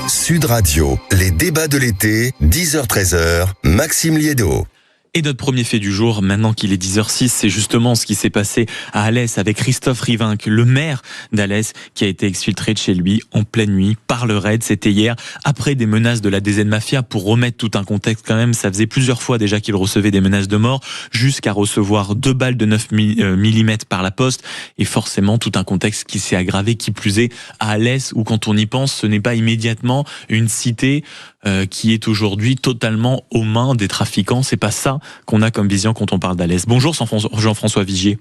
Sud Radio, les débats de l'été, 10h-13h, Maxime Liédot. Et notre premier fait du jour, maintenant qu'il est 10h06, c'est justement ce qui s'est passé à Alès avec Christophe Rivinc, le maire d'Alès, qui a été exfiltré de chez lui en pleine nuit par le RAID. C'était hier, après des menaces de la DZ Mafia. Pour remettre tout un contexte quand même, ça faisait plusieurs fois déjà qu'il recevait des menaces de mort, jusqu'à recevoir 2 balles de 9 mm par la poste. Et forcément, tout un contexte qui s'est aggravé, qui plus est à Alès, où quand on y pense, ce n'est pas immédiatement une cité qui est aujourd'hui totalement aux mains des trafiquants. C'est pas ça qu'on a comme vision quand on parle d'Alès. Bonjour Jean-François Vigier.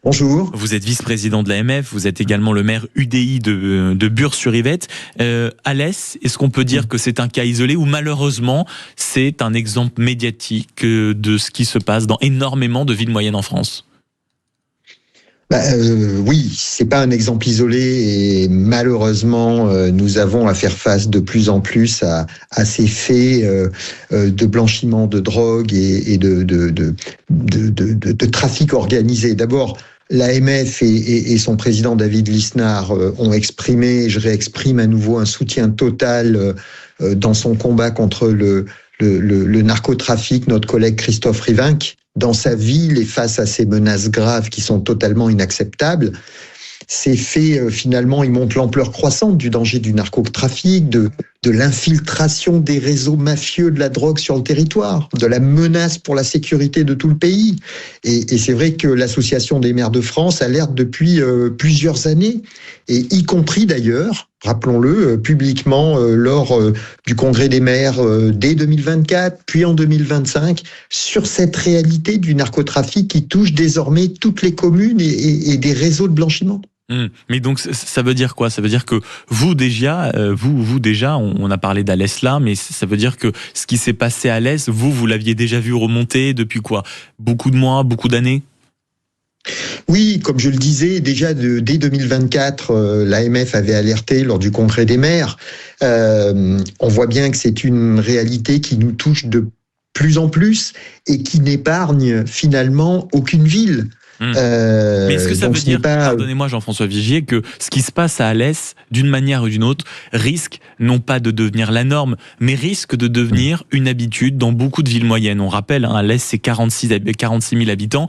Bonjour. Vous êtes vice-président de l'AMF, vous êtes également le maire UDI de Bure-sur-Yvette. Alès, est-ce qu'on peut dire que c'est un cas isolé ou malheureusement c'est un exemple médiatique de ce qui se passe dans énormément de villes moyennes en France ? Oui, c'est pas un exemple isolé et malheureusement nous avons à faire face de plus en plus à ces faits de blanchiment de drogue et de trafic organisé. D'abord, l'AMF et son président David Lisnard ont exprimé, je réexprime à nouveau, un soutien total dans son combat contre le narcotrafic, notre collègue Christophe Rivinc, dans sa ville et face à ces menaces graves qui sont totalement inacceptables. Ces faits, finalement, ils montrent l'ampleur croissante du danger du narcotrafic, de l'infiltration des réseaux mafieux de la drogue sur le territoire, de la menace pour la sécurité de tout le pays. Et c'est vrai que l'Association des maires de France alerte depuis plusieurs années, et y compris d'ailleurs, rappelons-le, publiquement lors du Congrès des maires dès 2024, puis en 2025, sur cette réalité du narcotrafic qui touche désormais toutes les communes et des réseaux de blanchiment. Mais donc ça veut dire quoi ? Ça veut dire que vous déjà, on a parlé d'Alès là, mais ça veut dire que ce qui s'est passé à Alès, vous l'aviez déjà vu remonter depuis quoi ? Beaucoup de mois, beaucoup d'années ? Oui, comme je le disais, déjà dès 2024, l'AMF avait alerté lors du Congrès des maires. On voit bien que c'est une réalité qui nous touche de plus en plus et qui n'épargne finalement aucune ville. Mais est-ce que ça veut dire, pardonnez-moi Jean-François Vigier, que ce qui se passe à Alès, d'une manière ou d'une autre, risque non pas de devenir la norme, mais risque de devenir une habitude dans beaucoup de villes moyennes. On rappelle, Alès c'est 46 000 habitants.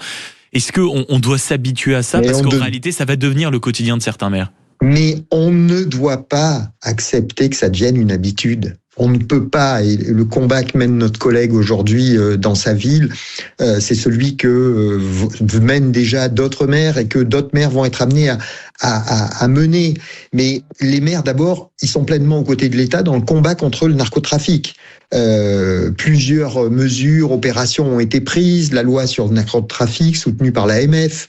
Est-ce qu'on doit s'habituer à ça ? Parce qu'en réalité, ça va devenir le quotidien de certains maires. Mais on ne doit pas accepter que ça devienne une habitude. On ne peut pas, et le combat que mène notre collègue aujourd'hui dans sa ville, c'est celui que mènent déjà d'autres maires et que d'autres maires vont être amenés à mener. Mais les maires, d'abord, ils sont pleinement aux côtés de l'État dans le combat contre le narcotrafic. Plusieurs mesures, opérations ont été prises. La loi sur le narcotrafic, soutenue par l'AMF,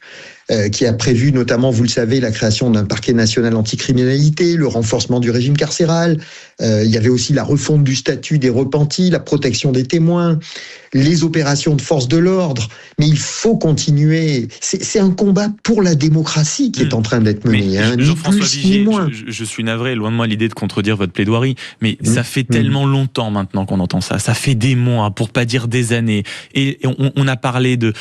qui a prévu notamment, vous le savez, la création d'un parquet national anticriminalité, le renforcement du régime carcéral. Il y avait aussi la refonte du statut des repentis, la protection des témoins, les opérations de force de l'ordre. Mais il faut continuer. C'est un combat pour la démocratie qui est en train d'être mené. Jean-François Vigier, je suis navré, loin de moi l'idée de contredire votre plaidoirie, mais ça fait tellement longtemps maintenant qu'on entend ça. Ça fait des mois, pour pas dire des années. Et on a parlé de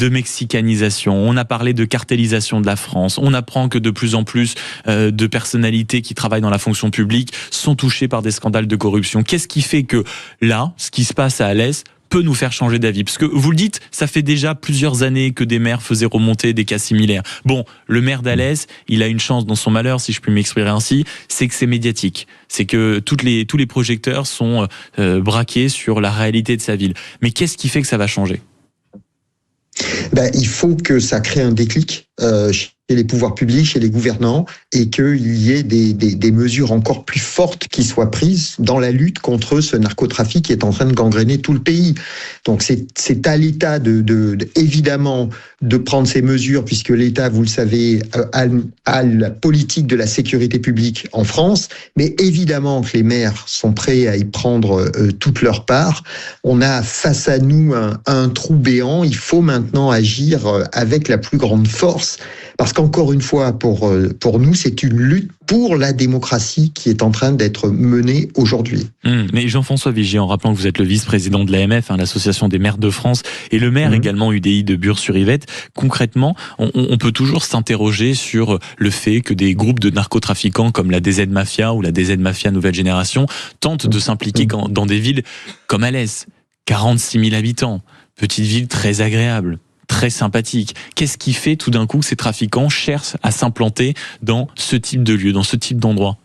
mexicanisation, on a parlé de cartélisation de la France. On apprend que de plus en plus de personnalités qui travaillent dans la fonction publique sont touchées par des scandales de corruption. Qu'est-ce qui fait que là, ce qui se passe à Alès peut nous faire changer d'avis? Parce que vous le dites, ça fait déjà plusieurs années que des maires faisaient remonter des cas similaires. Bon, le maire d'Alès, il a une chance dans son malheur, si je puis m'exprimer ainsi, c'est que c'est médiatique. C'est que tous les projecteurs sont braqués sur la réalité de sa ville. Mais qu'est-ce qui fait que ça va changer ? Il faut que ça crée un déclic chez les pouvoirs publics, chez les gouvernants, et qu'il y ait des mesures encore plus fortes qui soient prises dans la lutte contre ce narcotrafic qui est en train de gangréner tout le pays. Donc c'est à l'État évidemment de prendre ces mesures, puisque l'État, vous le savez, a la politique de la sécurité publique en France, mais évidemment que les maires sont prêts à y prendre toute leur part. On a face à nous un trou béant, il faut maintenant agir agir avec la plus grande force, parce qu'encore une fois, pour nous, c'est une lutte pour la démocratie qui est en train d'être menée aujourd'hui. Mais Jean-François Vigier, en rappelant que vous êtes le vice-président de l'AMF, l'Association des maires de France, et le maire également UDI de Bure-sur-Yvette, concrètement, on peut toujours s'interroger sur le fait que des groupes de narcotrafiquants comme la DZ Mafia ou la DZ Mafia Nouvelle Génération tentent de s'impliquer dans des villes comme Alès, 46 000 habitants, petite ville très agréable, très sympathique. Qu'est-ce qui fait tout d'un coup que ces trafiquants cherchent à s'implanter dans ce type de lieu, dans ce type d'endroit ?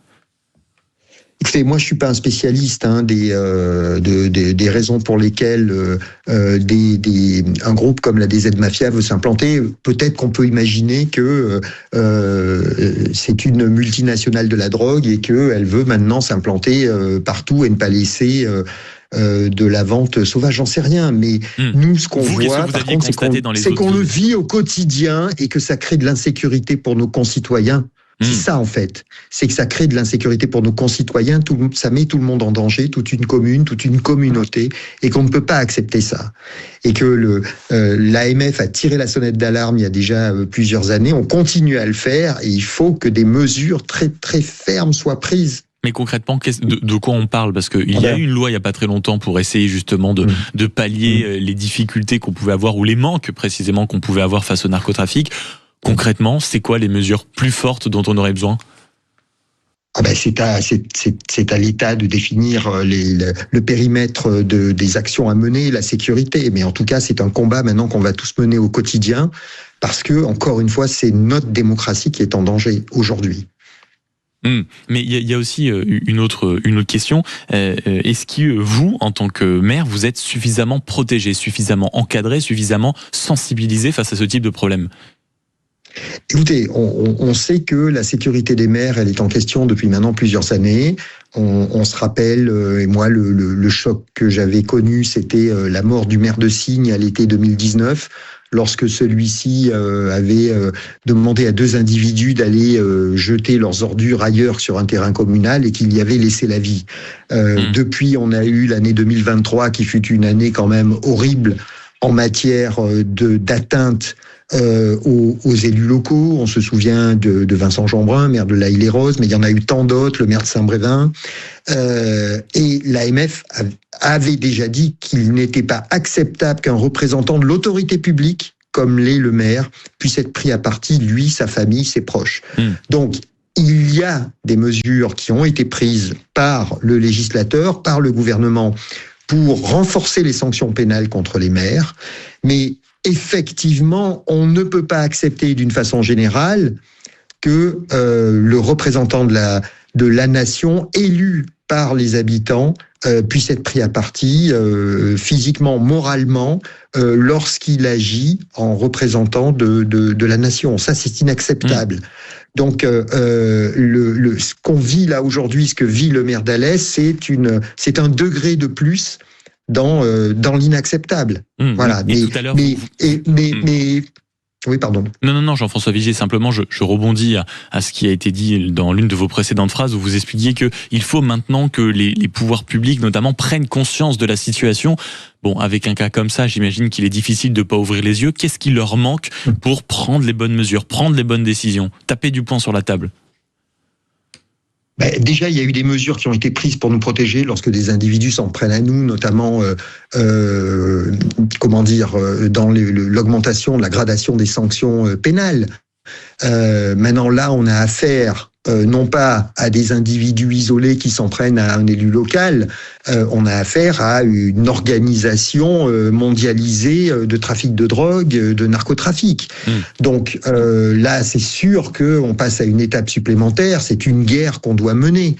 Écoutez, moi je suis pas un spécialiste des raisons pour lesquelles un groupe comme la DZ Mafia veut s'implanter. Peut-être qu'on peut imaginer que c'est une multinationale de la drogue et qu'elle veut maintenant s'implanter partout et ne pas laisser de la vente sauvage, j'en sais rien. Mais nous, ce qu'on voit, par contre, c'est qu'on le vit au quotidien et que ça crée de l'insécurité pour nos concitoyens. C'est ça, en fait. C'est que ça crée de l'insécurité pour nos concitoyens, ça met tout le monde en danger, toute une commune, toute une communauté, et qu'on ne peut pas accepter ça. Et que l'AMF a tiré la sonnette d'alarme il y a déjà plusieurs années, on continue à le faire, et il faut que des mesures très, très fermes soient prises. Mais concrètement, de quoi on parle ? Parce qu'il y a eu une loi il n'y a pas très longtemps pour essayer justement de pallier les difficultés qu'on pouvait avoir, ou les manques précisément qu'on pouvait avoir face au narcotrafic. Concrètement, c'est quoi les mesures plus fortes dont on aurait besoin ? C'est à l'État de définir le périmètre des actions à mener, la sécurité. Mais en tout cas, c'est un combat maintenant qu'on va tous mener au quotidien, parce que, encore une fois, c'est notre démocratie qui est en danger aujourd'hui. Mais il y a aussi une autre question. Est-ce que vous, en tant que maire, vous êtes suffisamment protégé, suffisamment encadré, suffisamment sensibilisé face à ce type de problème ? Écoutez, on sait que la sécurité des maires, elle est en question depuis maintenant plusieurs années. On se rappelle, et moi, le choc que j'avais connu, c'était la mort du maire de Signes à l'été 2019, lorsque celui-ci avait demandé à 2 individus d'aller jeter leurs ordures ailleurs sur un terrain communal et qu'il y avait laissé la vie. Depuis, on a eu l'année 2023 qui fut une année quand même horrible en matière d'atteinte aux élus locaux. On se souvient de Vincent Jeanbrun, maire de L'Haÿ-les-Roses, mais il y en a eu tant d'autres, le maire de Saint-Brévin. Et l'AMF avait déjà dit qu'il n'était pas acceptable qu'un représentant de l'autorité publique, comme l'est le maire, puisse être pris à partie, lui, sa famille, ses proches. Donc, il y a des mesures qui ont été prises par le législateur, par le gouvernement, pour renforcer les sanctions pénales contre les maires, mais effectivement, on ne peut pas accepter d'une façon générale que le représentant de la nation, élu par les habitants, puisse être pris à partie physiquement, moralement, lorsqu'il agit en représentant de la nation. Ça, c'est inacceptable. Donc, ce qu'on vit là aujourd'hui, ce que vit le maire d'Alès, c'est un degré de plus dans l'inacceptable. Voilà. Et tout à l'heure, oui, pardon. Non, Jean-François Vigier, simplement, je rebondis à ce qui a été dit dans l'une de vos précédentes phrases où vous expliquiez que il faut maintenant que les pouvoirs publics, notamment, prennent conscience de la situation. Bon, avec un cas comme ça, j'imagine qu'il est difficile de ne pas ouvrir les yeux. Qu'est-ce qui leur manque pour prendre les bonnes mesures, prendre les bonnes décisions, taper du poing sur la table ? Déjà, il y a eu des mesures qui ont été prises pour nous protéger lorsque des individus s'en prennent à nous, notamment, dans l'augmentation de la gradation des sanctions pénales. Maintenant, là, on a affaire non pas à des individus isolés qui s'en prennent à un élu local, on a affaire à une organisation mondialisée de trafic de drogue, de narcotrafic. Donc là, c'est sûr qu'on passe à une étape supplémentaire, c'est une guerre qu'on doit mener.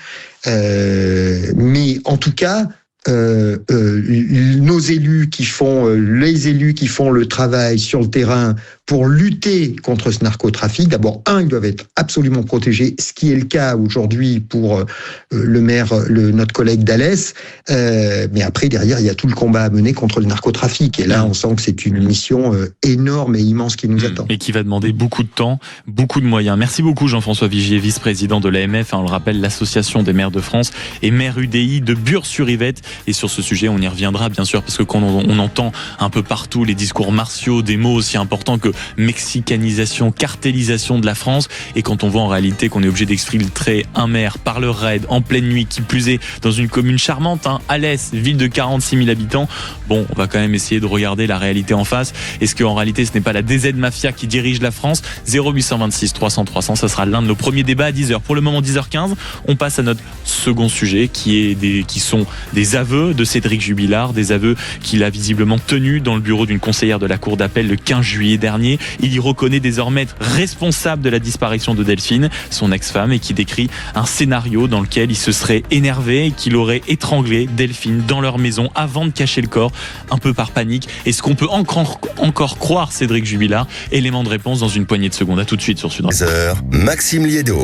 Mais en tout cas, les élus qui font le travail sur le terrain pour lutter contre ce narcotrafic, d'abord, ils doivent être absolument protégés, ce qui est le cas aujourd'hui pour notre collègue d'Alès. Mais après, derrière, il y a tout le combat à mener contre le narcotrafic. Et là, on sent que c'est une mission énorme et immense qui nous attend. Et qui va demander beaucoup de temps, beaucoup de moyens. Merci beaucoup Jean-François Vigier, vice-président de l'AMF, on le rappelle, l'Association des maires de France et maire UDI de Bure-sur-Yvette. Et sur ce sujet, on y reviendra bien sûr, parce que quand on entend un peu partout les discours martiaux, des mots aussi importants que mexicanisation, cartélisation de la France, et quand on voit en réalité qu'on est obligé d'exfiltrer un maire par le raid en pleine nuit, qui plus est dans une commune charmante, Alès, ville de 46 000 habitants, bon, on va quand même essayer de regarder la réalité en face. Est-ce qu'en réalité ce n'est pas la DZ Mafia qui dirige la France? 0826 300 300, ça sera l'un de nos premiers débats à 10h. Pour le moment 10h15, on passe à notre second sujet qui sont des aveux de Cédric Jubilard, des aveux qu'il a visiblement tenus dans le bureau d'une conseillère de la cour d'appel le 15 juillet dernier. Il y reconnaît désormais être responsable de la disparition de Delphine, son ex-femme, et qui décrit un scénario dans lequel il se serait énervé et qu'il aurait étranglé Delphine dans leur maison avant de cacher le corps, un peu par panique. Est-ce qu'on peut encore croire Cédric Jubilard? Élément de réponse dans une poignée de secondes. À tout de suite sur Sud Radio. 10h, Maxime Liédo.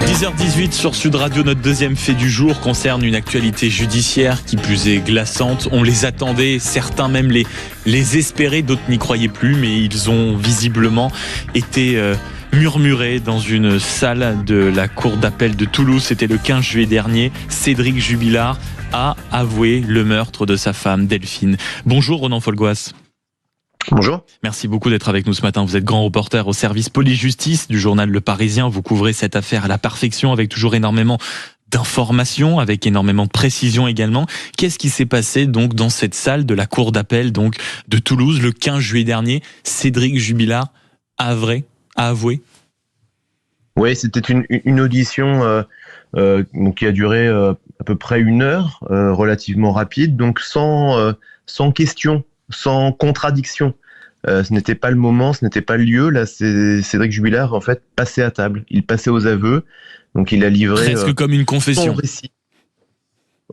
10h18 sur Sud Radio, notre deuxième fait du jour concerne une actualité judiciaire qui plus est glaçante. On les attendait, certains même les espéraient, d'autres n'y croyaient plus, mais ils ont visiblement été murmurés dans une salle de la cour d'appel de Toulouse. C'était le 15 juillet dernier. Cédric Jubilard a avoué le meurtre de sa femme Delphine. Bonjour Ronan Folgoas. Bonjour. Merci beaucoup d'être avec nous ce matin. Vous êtes grand reporter au service police-justice du journal Le Parisien. Vous couvrez cette affaire à la perfection avec toujours énormément d'informations, avec énormément de précision également. Qu'est-ce qui s'est passé donc dans cette salle de la cour d'appel donc de Toulouse le 15 juillet dernier? Cédric Jubilard a avoué? Oui, c'était une audition donc qui a duré à peu près 1 heure, relativement rapide, donc sans question, sans contradiction. Ce n'était pas le moment, ce n'était pas le lieu. Là, c'est Cédric Jubilard, en fait, passait à table. Il passait aux aveux. Donc, il a livré... Presque comme une confession.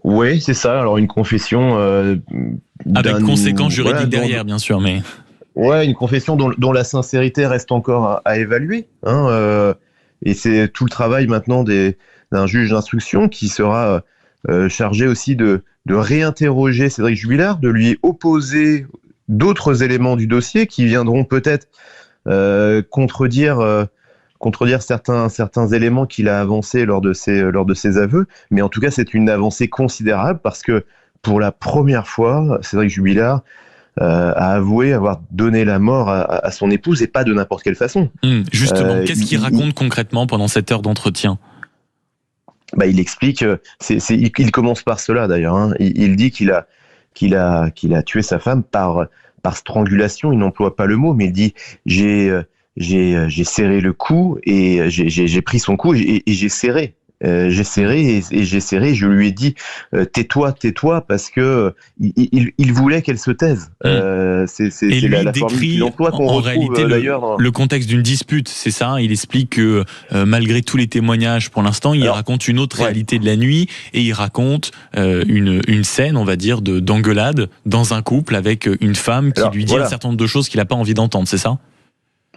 Oui, c'est ça. Alors, une confession... avec conséquences juridiques derrière, bien sûr, mais... Ouais, une confession dont la sincérité reste encore à évaluer. Et c'est tout le travail maintenant d'un juge d'instruction qui sera chargé aussi de réinterroger Cédric Jubilard, de lui opposer d'autres éléments du dossier qui viendront peut-être contredire certains éléments qu'il a avancés lors de ses aveux. Mais en tout cas, c'est une avancée considérable parce que pour la première fois, Cédric Jubilard a avoué avoir donné la mort à son épouse et pas de n'importe quelle façon. Justement, qu'est-ce qu'il raconte concrètement pendant cette heure d'entretien? Il explique, il commence par cela d'ailleurs. Il dit qu'il a tué sa femme par strangulation. Il n'emploie pas le mot, mais il dit j'ai serré le cou et j'ai pris son cou et j'ai serré. J'ai serré et j'ai serré. Je lui ai dit tais-toi parce que il voulait qu'elle se taise. C'est la formule qu'il emploie qu'on retrouve réalité, d'ailleurs. Le contexte d'une dispute, c'est ça. Il explique que malgré tous les témoignages, pour l'instant, il raconte une autre réalité de la nuit et il raconte une scène, on va dire, d'engueulade dans un couple avec une femme qui lui dit un certain nombre de choses qu'il n'a pas envie d'entendre. C'est ça?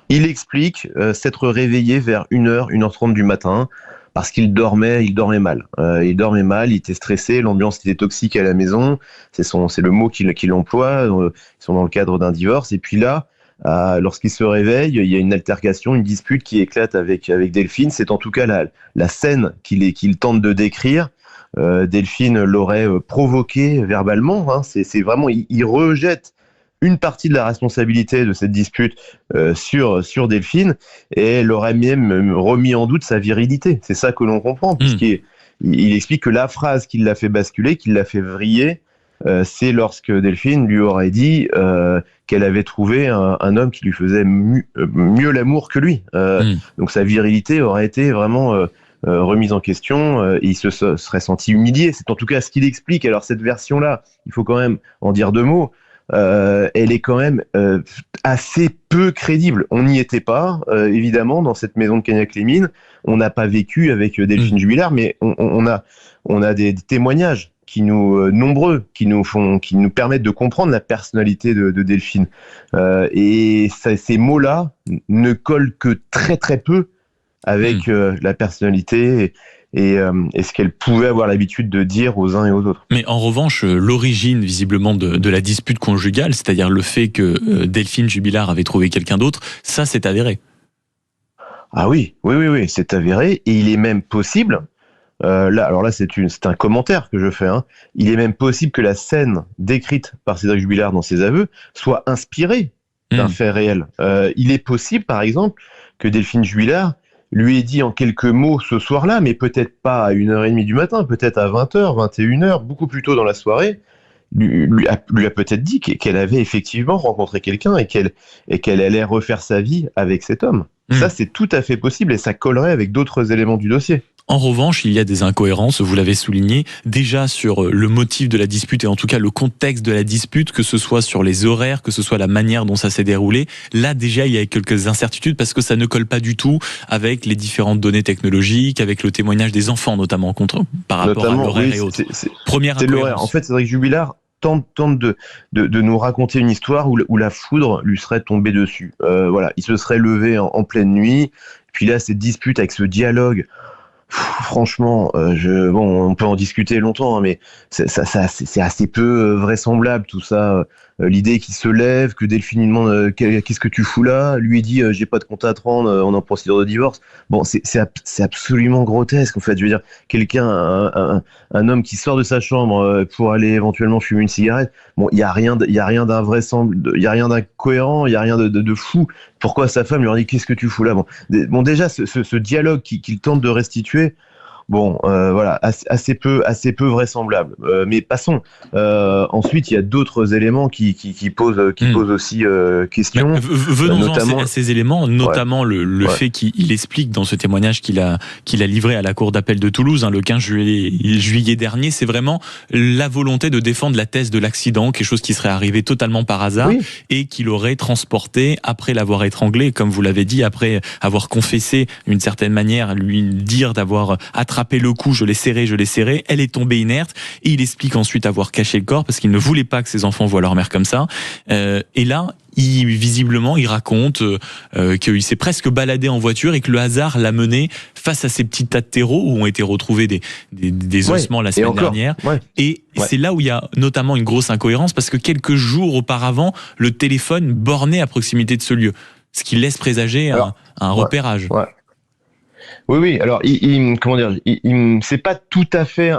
Il explique s'être réveillé vers 1h, 1h30 du matin. Parce qu'il dormait mal. Il était stressé, l'ambiance était toxique à la maison, c'est le mot qu'il emploie, ils sont dans le cadre d'un divorce. Et puis là, lorsqu'il se réveille, il y a une altercation, une dispute qui éclate avec Delphine. C'est en tout cas la scène qu'il tente de décrire. Delphine l'aurait provoqué verbalement. C'est vraiment, il rejette une partie de la responsabilité de cette dispute sur Delphine et elle aurait même remis en doute sa virilité. C'est ça que l'on comprend, puisqu'il explique que la phrase qui l'a fait basculer, qui l'a fait vriller, c'est lorsque Delphine lui aurait dit qu'elle avait trouvé un homme qui lui faisait mieux l'amour que lui. Donc sa virilité aurait été vraiment remise en question et il se serait senti humilié. C'est en tout cas ce qu'il explique. Alors cette version-là, il faut quand même en dire 2 mots. Elle est quand même assez peu crédible. On n'y était pas, évidemment, dans cette maison de Cagnac-les-Mines. On n'a pas vécu avec Delphine Jubilard, mais on a des témoignages nombreux, qui nous permettent de comprendre la personnalité de Delphine. Et ces mots-là ne collent que très très peu avec la personnalité et ce qu'elle pouvait avoir l'habitude de dire aux uns et aux autres. Mais en revanche, l'origine visiblement de la dispute conjugale, c'est-à-dire le fait que Delphine Jubilard avait trouvé quelqu'un d'autre, ça c'est avéré. Ah oui, c'est avéré, et il est même possible, c'est un commentaire que je fais, il est même possible que la scène décrite par Cédric Jubilard dans ses aveux soit inspirée d'un fait réel. Il est possible, par exemple, que Delphine Jubilard lui ait dit en quelques mots ce soir-là, mais peut-être pas à 1h30 du matin, peut-être à 20h, 21h, beaucoup plus tôt dans la soirée, lui a peut-être dit qu'elle avait effectivement rencontré quelqu'un et qu'elle allait refaire sa vie avec cet homme. Ça, c'est tout à fait possible et ça collerait avec d'autres éléments du dossier. En revanche, il y a des incohérences, vous l'avez souligné, déjà sur le motif de la dispute et en tout cas le contexte de la dispute, que ce soit sur les horaires, que ce soit la manière dont ça s'est déroulé. Là, déjà, il y a quelques incertitudes parce que ça ne colle pas du tout avec les différentes données technologiques, avec le témoignage des enfants notamment par rapport à l'horaire et autres. Première incohérence. L'horaire. En fait, Cédric Jubilard tente de nous raconter une histoire où la foudre lui serait tombée dessus. Il se serait levé en pleine nuit. Puis là, cette dispute avec ce dialogue, franchement, on peut en discuter longtemps, mais c'est assez peu vraisemblable tout ça. L'idée qu'il se lève, que Delphine lui demande qu'est-ce que tu fous là, lui dit j'ai pas de compte à te rendre, on est en procédure de divorce. Bon, c'est absolument grotesque en fait. Je veux dire, un homme qui sort de sa chambre pour aller éventuellement fumer une cigarette. Bon, il y a rien d'invraisemblable, il y a rien d'incohérent, il y a rien de fou. Pourquoi sa femme lui a dit qu'est-ce que tu fous là? Bon, déjà ce dialogue qu'il tente de restituer. Assez peu vraisemblable. Mais passons. Ensuite, il y a d'autres éléments qui posent aussi question. Venons-en à ces éléments, notamment le fait qu'il explique dans ce témoignage qu'il a livré à la cour d'appel de Toulouse, le 15 juillet dernier, c'est vraiment la volonté de défendre la thèse de l'accident, quelque chose qui serait arrivé totalement par hasard et qu'il aurait transporté après l'avoir étranglé, comme vous l'avez dit, après avoir confessé d'une certaine manière, lui dire d'avoir attrapé le cou, je l'ai serré, elle est tombée inerte et il explique ensuite avoir caché le corps parce qu'il ne voulait pas que ses enfants voient leur mère comme ça. Et là, visiblement, il raconte qu'il s'est presque baladé en voiture et que le hasard l'a mené face à ces petits tas de terreaux où ont été retrouvés des ossements la semaine dernière. Et c'est là où il y a notamment une grosse incohérence parce que quelques jours auparavant, le téléphone bornait à proximité de ce lieu, ce qui laisse présager un repérage. Oui. Alors, c'est pas tout à fait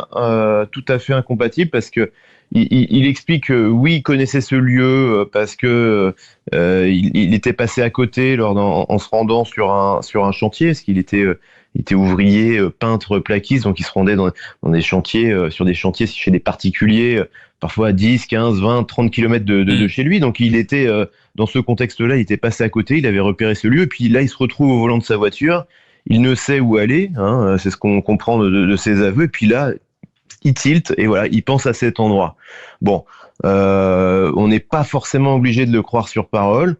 incompatible parce que il explique que il connaissait ce lieu parce que il était passé à côté en se rendant sur un chantier, parce qu'il était ouvrier, peintre, plaquiste, donc il se rendait dans des chantiers, sur des chantiers chez des particuliers, parfois à 10, 15, 20, 30 kilomètres de chez lui. Donc il était dans ce contexte-là, il était passé à côté, il avait repéré ce lieu, et puis là il se retrouve au volant de sa voiture. Il ne sait où aller, c'est ce qu'on comprend de ses aveux, et puis là, il tilte, et voilà, il pense à cet endroit. Bon, on n'est pas forcément obligé de le croire sur parole,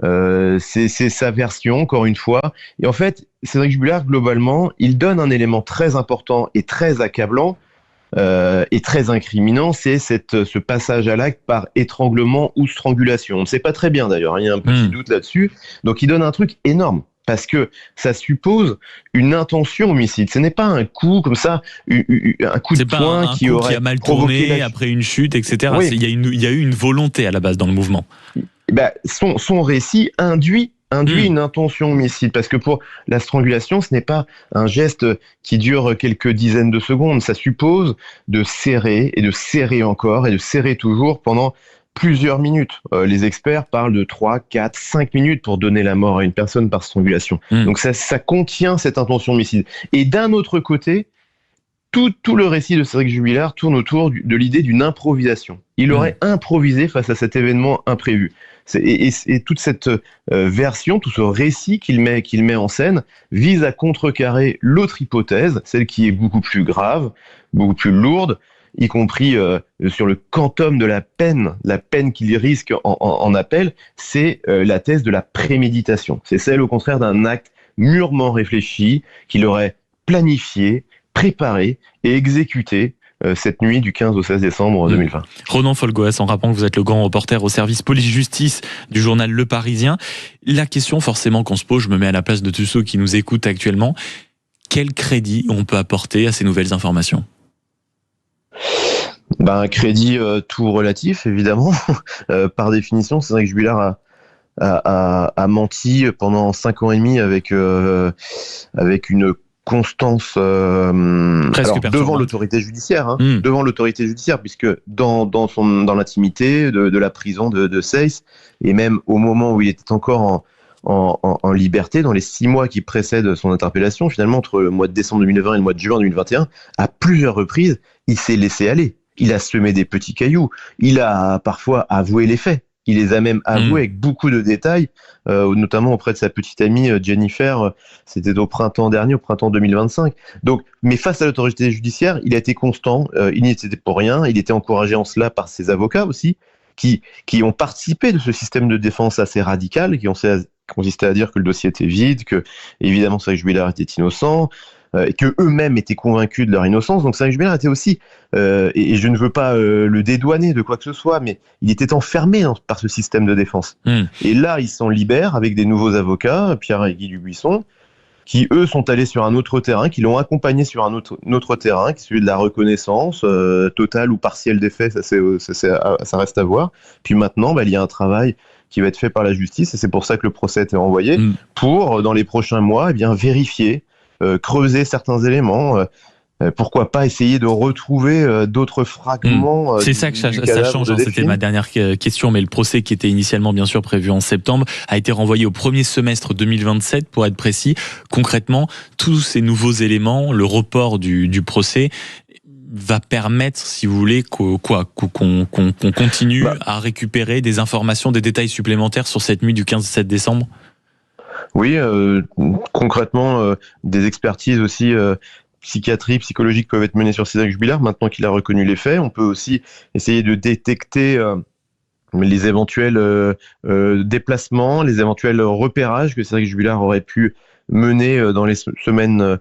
c'est sa version, encore une fois, et en fait, Cédric Jubilard, globalement, il donne un élément très important et très accablant, et très incriminant, c'est ce passage à l'acte par étranglement ou strangulation. On ne sait pas très bien d'ailleurs, il y a un petit doute là-dessus, donc il donne un truc énorme. Parce que ça suppose une intention homicide. Ce n'est pas un coup comme ça, un coup de poing qui aurait qui a mal tourné après une chute, etc. Oui. Il y a eu une volonté à la base dans le mouvement. Son récit induit une intention homicide, parce que pour la strangulation, ce n'est pas un geste qui dure quelques dizaines de secondes. Ça suppose de serrer et de serrer encore et de serrer toujours pendant plusieurs minutes. Les experts parlent de 3, 4, 5 minutes pour donner la mort à une personne par strangulation. Donc ça contient cette intention homicide. Et d'un autre côté, tout le récit de Cédric Jubilard tourne autour de l'idée d'une improvisation. Il aurait improvisé face à cet événement imprévu. Et toute cette version, tout ce récit qu'il met en scène, vise à contrecarrer l'autre hypothèse, celle qui est beaucoup plus grave, beaucoup plus lourde, y compris sur le quantum de la peine qu'il risque en appel, c'est la thèse de la préméditation. C'est celle, au contraire, d'un acte mûrement réfléchi, qu'il aurait planifié, préparé et exécuté cette nuit du 15 au 16 décembre 2020. Ronan Folgoas, en rappelant que vous êtes le grand reporter au service police-justice du journal Le Parisien. La question forcément qu'on se pose, je me mets à la place de tous ceux qui nous écoutent actuellement, quel crédit on peut apporter à ces nouvelles informations ? Un crédit tout relatif, évidemment. Par définition, Cédric Jubilard a menti pendant 5 ans et demi avec une constance devant l'autorité judiciaire, devant l'autorité judiciaire, puisque dans l'intimité de la prison de Seyss, et même au moment où il était encore en liberté, dans les 6 mois qui précèdent son interpellation, finalement entre le mois de décembre 2020 et le mois de juin 2021, à plusieurs reprises, il s'est laissé aller. Il a semé des petits cailloux. Il a parfois avoué les faits. Il les a même avoués avec beaucoup de détails, notamment auprès de sa petite amie Jennifer. C'était au printemps dernier, au printemps 2025. Donc, mais face à l'autorité judiciaire, il a été constant. Il n'y était pour rien. Il était encouragé en cela par ses avocats aussi, qui ont participé de ce système de défense assez radical, qui consistait à dire que le dossier était vide, que évidemment Cédric Jubilard était innocent. Et que eux-mêmes étaient convaincus de leur innocence. Donc Cédric Jubilard était aussi, et je ne veux pas le dédouaner de quoi que ce soit, mais il était enfermé par ce système de défense. Et là, il s'en libère avec des nouveaux avocats, Pierre et Guy Dubuisson, qui eux sont allés sur un autre terrain, qui l'ont accompagné sur un autre terrain, qui est celui de la reconnaissance, totale ou partielle des faits, ça reste à voir. Puis maintenant, il y a un travail qui va être fait par la justice, et c'est pour ça que le procès a été envoyé, pour, dans les prochains mois, vérifier, creuser certains éléments, pourquoi pas essayer de retrouver d'autres fragments. C'est ça que ça change, c'était ma dernière question, mais le procès qui était initialement bien sûr prévu en septembre a été renvoyé au premier semestre 2027 pour être précis. Concrètement, tous ces nouveaux éléments, le report du procès va permettre, si vous voulez, qu'on continue à récupérer des informations, des détails supplémentaires sur cette nuit du 15-17 décembre. Oui, concrètement, des expertises aussi psychiatriques, psychologiques peuvent être menées sur Cédric Jubilard. Maintenant qu'il a reconnu les faits, on peut aussi essayer de détecter les éventuels déplacements, les éventuels repérages que Cédric Jubilard aurait pu mener dans les semaines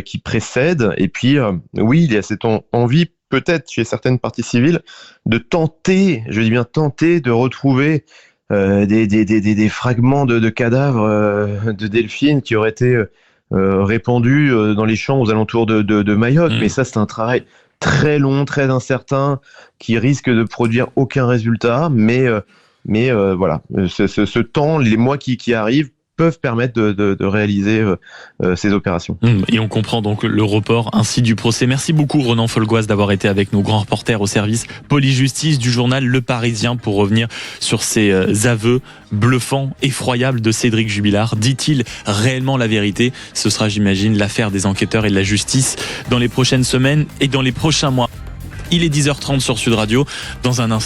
qui précèdent. Et puis, oui, il y a cette envie, peut-être chez certaines parties civiles, de tenter, je dis bien tenter, de retrouver des fragments de cadavres de delphines qui auraient été répandus dans les champs aux alentours de Mayotte. Mais ça, c'est un travail très long, très incertain, qui risque de produire aucun résultat. Mais voilà, ce temps, les mois qui arrivent, peuvent permettre de réaliser ces opérations. Et on comprend donc le report ainsi du procès. Merci beaucoup Ronan Folgoas d'avoir été avec nos grands reporters au service police-justice du journal Le Parisien pour revenir sur ces aveux bluffants, effroyables de Cédric Jubilard. Dit-il réellement la vérité ? Ce sera, j'imagine, l'affaire des enquêteurs et de la justice dans les prochaines semaines et dans les prochains mois. Il est 10h30 sur Sud Radio. Dans un instant,